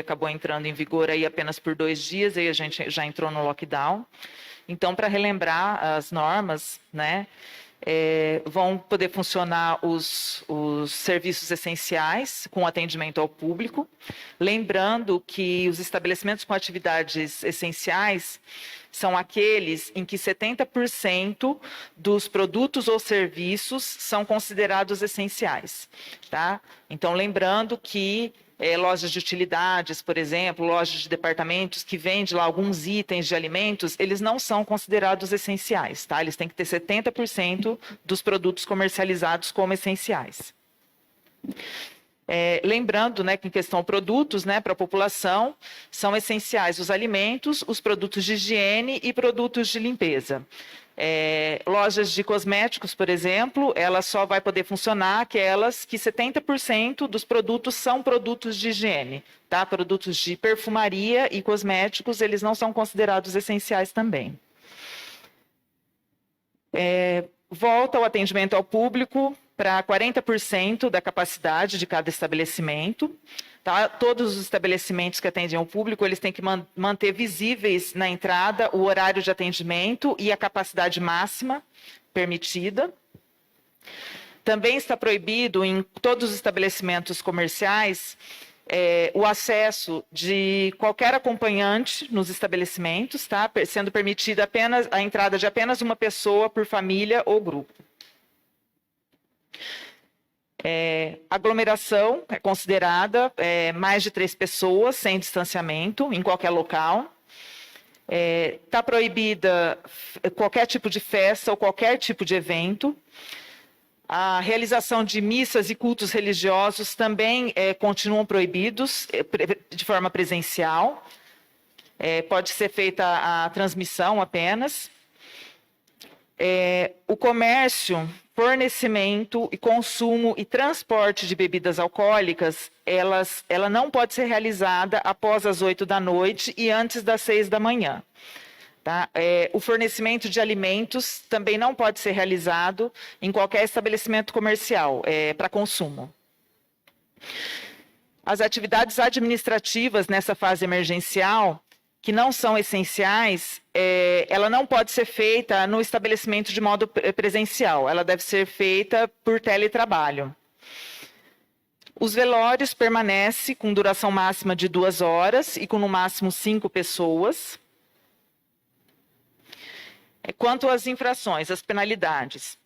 acabou entrando em vigor aí apenas por 2 dias, aí a gente já entrou no lockdown. Então, para relembrar as normas, né, vão poder funcionar os serviços essenciais com atendimento ao público. Lembrando que os estabelecimentos com atividades essenciais são aqueles em que 70% dos produtos ou serviços são considerados essenciais. Tá? Então, lembrando que lojas de utilidades, por exemplo, lojas de departamentos que vendem lá alguns itens de alimentos, eles não são considerados essenciais, tá? Eles têm que ter 70% dos produtos comercializados como essenciais. Lembrando, né, que em questão produtos, né, para a população, são essenciais os alimentos, os produtos de higiene e produtos de limpeza. Lojas de cosméticos, por exemplo, ela só vai poder funcionar aquelas que 70% dos produtos são produtos de higiene, tá? Produtos de perfumaria e cosméticos, eles não são considerados essenciais também. Volta o atendimento ao público para 40% da capacidade de cada estabelecimento. Tá? Todos os estabelecimentos que atendem ao público, eles têm que manter visíveis na entrada o horário de atendimento e a capacidade máxima permitida. Também está proibido em todos os estabelecimentos comerciais o acesso de qualquer acompanhante nos estabelecimentos, tá? Sendo permitida apenas a entrada de apenas uma pessoa por família ou grupo. Aglomeração é considerada mais de 3 pessoas, sem distanciamento, em qualquer local. Está proibida qualquer tipo de festa ou qualquer tipo de evento. A realização de missas e cultos religiosos também continuam proibidos de forma presencial. Pode ser feita a transmissão apenas. O comércio, fornecimento e consumo e transporte de bebidas alcoólicas, ela não pode ser realizada após as 8 da noite e antes das 6 da manhã. Tá? O fornecimento de alimentos também não pode ser realizado em qualquer estabelecimento comercial para consumo. As atividades administrativas nessa fase emergencial, que não são essenciais, ela não pode ser feita no estabelecimento de modo presencial, ela deve ser feita por teletrabalho. Os velórios permanecem com duração máxima de 2 horas e com no máximo 5 pessoas. Quanto às infrações, as penalidades,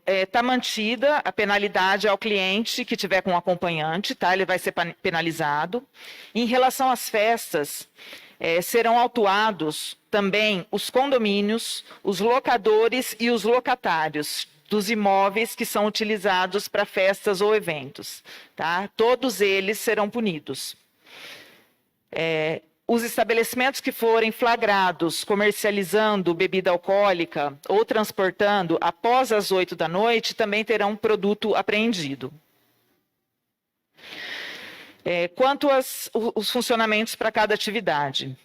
está mantida a penalidade ao cliente que tiver com um acompanhante, tá? Ele vai ser penalizado. Em relação às festas, serão autuados também os condomínios, os locadores e os locatários dos imóveis que são utilizados para festas ou eventos. Tá? Todos eles serão punidos. Os estabelecimentos que forem flagrados comercializando bebida alcoólica ou transportando após as 8 da noite também terão produto apreendido. Quanto aos funcionamentos para cada atividade.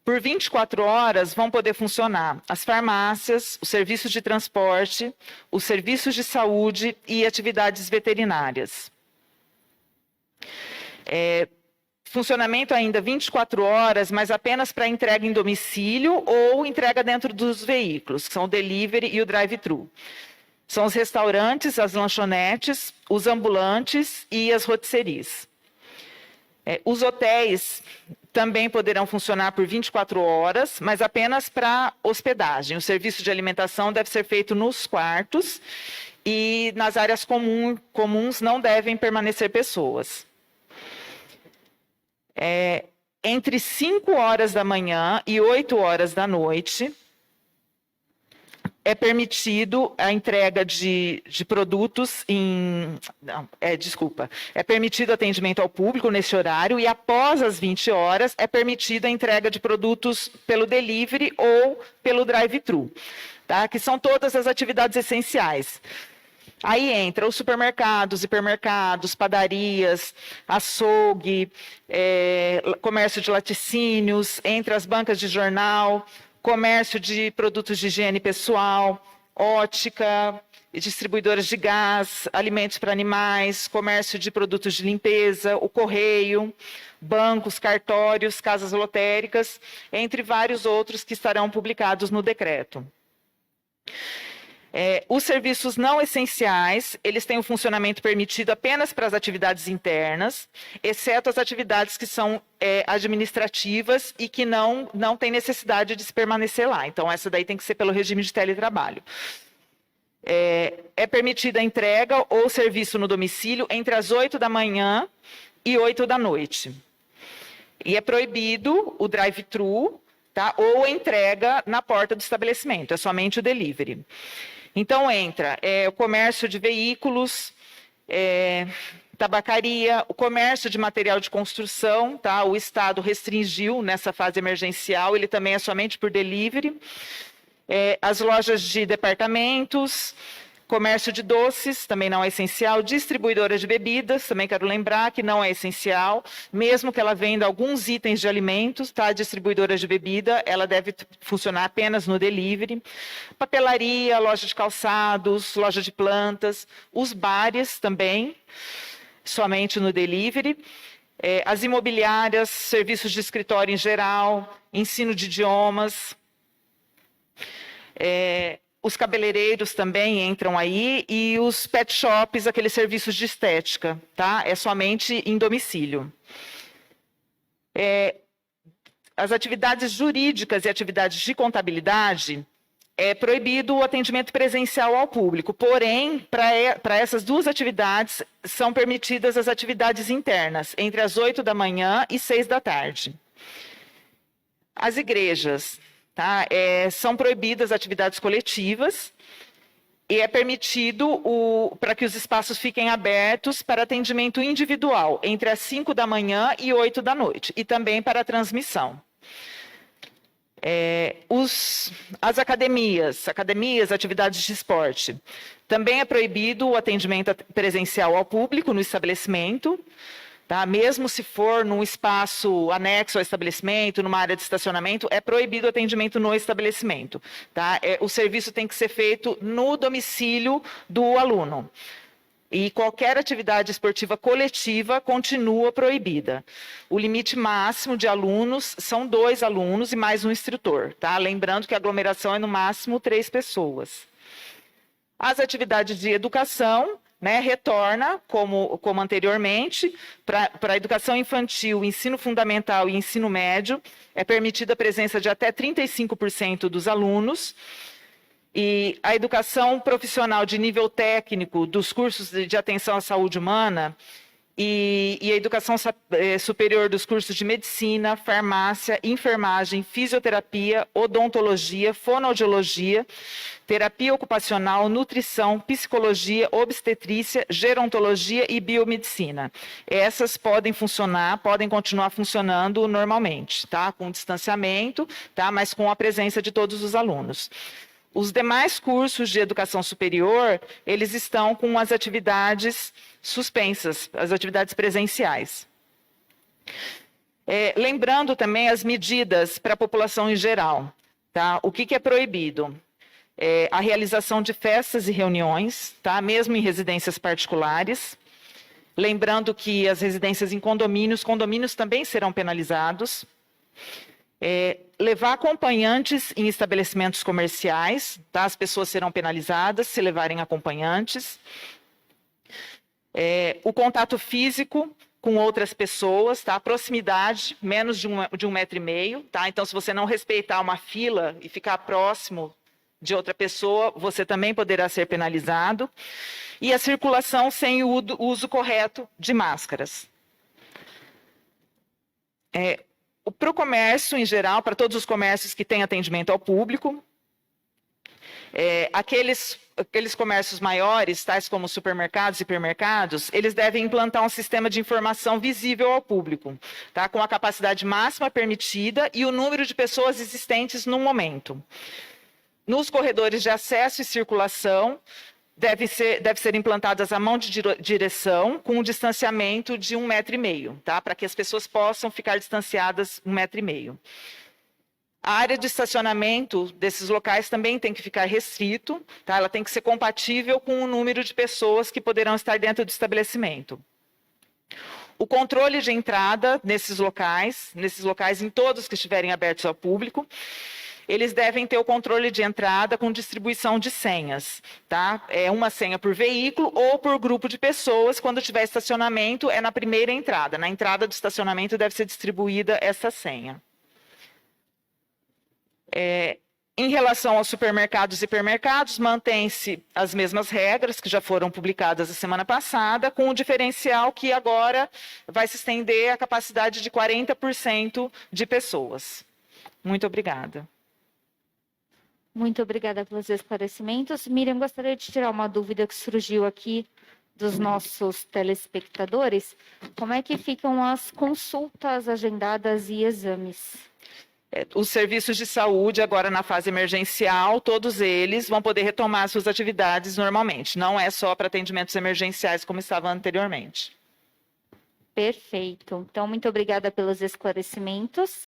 Por 24 horas vão poder funcionar as farmácias, os serviços de transporte, os serviços de saúde e atividades veterinárias. Funcionamento ainda 24 horas, mas apenas para entrega em domicílio ou entrega dentro dos veículos, que são o delivery e o drive-thru. São os restaurantes, as lanchonetes, os ambulantes e as rotisserias. Os hotéis também poderão funcionar por 24 horas, mas apenas para hospedagem. O serviço de alimentação deve ser feito nos quartos e nas áreas comuns não devem permanecer pessoas. Entre 5 horas da manhã e 8 horas da noite, é permitido a entrega de produtos é permitido atendimento ao público nesse horário e após as 20 horas é permitida a entrega de produtos pelo delivery ou pelo drive-thru, tá? Que são todas as atividades essenciais. Aí entra os supermercados, hipermercados, padarias, açougue, comércio de laticínios, entre as bancas de jornal, comércio de produtos de higiene pessoal, ótica, distribuidoras de gás, alimentos para animais, comércio de produtos de limpeza, o correio, bancos, cartórios, casas lotéricas, entre vários outros que estarão publicados no decreto. Os serviços não essenciais, eles têm o funcionamento permitido apenas para as atividades internas, exceto as atividades que são administrativas e que não têm necessidade de se permanecer lá. Então, essa daí tem que ser pelo regime de teletrabalho. É permitida a entrega ou serviço no domicílio entre as 8 da manhã e 8 da noite. E é proibido o drive-thru, tá? Ou a entrega na porta do estabelecimento, é somente o delivery. Então, entra o comércio de veículos, tabacaria, o comércio de material de construção, tá? O Estado restringiu nessa fase emergencial, ele também é somente por delivery. As lojas de departamentos, comércio de doces, também não é essencial. Distribuidora de bebidas, também quero lembrar que não é essencial. Mesmo que ela venda alguns itens de alimentos, tá? Distribuidora de bebida, ela deve funcionar apenas no delivery. Papelaria, loja de calçados, loja de plantas. Os bares também, somente no delivery. As imobiliárias, serviços de escritório em geral, ensino de idiomas. Os cabeleireiros também entram aí e os pet shops, aqueles serviços de estética, tá? É somente em domicílio. As atividades jurídicas e atividades de contabilidade, é proibido o atendimento presencial ao público, porém, para essas duas atividades, são permitidas as atividades internas, entre as 8 da manhã e 6 da tarde. As igrejas, tá? São proibidas atividades coletivas e é permitido para que os espaços fiquem abertos para atendimento individual, entre as 5 da manhã e 8 da noite, e também para a transmissão. As academias, atividades de esporte, também é proibido o atendimento presencial ao público no estabelecimento, tá? Mesmo se for num espaço anexo ao estabelecimento, numa área de estacionamento, é proibido o atendimento no estabelecimento, tá? O serviço tem que ser feito no domicílio do aluno. E qualquer atividade esportiva coletiva continua proibida. O limite máximo de alunos são 2 alunos e mais um instrutor, tá? Lembrando que a aglomeração é no máximo 3 pessoas. As atividades de educação, né, retorna, como anteriormente, para a educação infantil, ensino fundamental e ensino médio, é permitida a presença de até 35% dos alunos. E a educação profissional de nível técnico dos cursos de atenção à saúde humana e a educação superior dos cursos de medicina, farmácia, enfermagem, fisioterapia, odontologia, fonoaudiologia, terapia ocupacional, nutrição, psicologia, obstetrícia, gerontologia e biomedicina. Essas podem continuar funcionando normalmente, tá? Com distanciamento, tá? Mas com a presença de todos os alunos. Os demais cursos de educação superior, eles estão com as atividades suspensas, as atividades presenciais. Lembrando também as medidas para a população em geral, tá? O que é proibido? A realização de festas e reuniões, tá? Mesmo em residências particulares. Lembrando que as residências em condomínios também serão penalizados. Levar acompanhantes em estabelecimentos comerciais, tá? As pessoas serão penalizadas se levarem acompanhantes. O contato físico com outras pessoas, tá? Proximidade, menos de 1,5 metro, tá? Então, se você não respeitar uma fila e ficar próximo de outra pessoa, você também poderá ser penalizado. E a circulação sem o uso correto de máscaras. Para o comércio em geral, para todos os comércios que têm atendimento ao público, aqueles comércios maiores, tais como supermercados e hipermercados, eles devem implantar um sistema de informação visível ao público, tá? Com a capacidade máxima permitida e o número de pessoas existentes no momento. Nos corredores de acesso e circulação, deve ser implantadas a mão de direção com um distanciamento de 1,5 metro, tá? Para que as pessoas possam ficar distanciadas 1,5 metro. A área de estacionamento desses locais também tem que ficar restrito, tá? Ela tem que ser compatível com o número de pessoas que poderão estar dentro do estabelecimento. O controle de entrada nesses locais em todos que estiverem abertos ao público, eles devem ter o controle de entrada com distribuição de senhas, tá? É uma senha por veículo ou por grupo de pessoas. Quando tiver estacionamento, é na primeira entrada. Na entrada do estacionamento deve ser distribuída essa senha. Em relação aos supermercados e hipermercados, mantém-se as mesmas regras que já foram publicadas a semana passada, com o diferencial que agora vai se estender a capacidade de 40% de pessoas. Muito obrigada. Muito obrigada pelos esclarecimentos. Miriam, gostaria de tirar uma dúvida que surgiu aqui dos nossos telespectadores. Como é que ficam as consultas agendadas e exames? Os serviços de saúde, agora na fase emergencial, todos eles vão poder retomar suas atividades normalmente. Não é só para atendimentos emergenciais como estava anteriormente. Perfeito. Então, muito obrigada pelos esclarecimentos.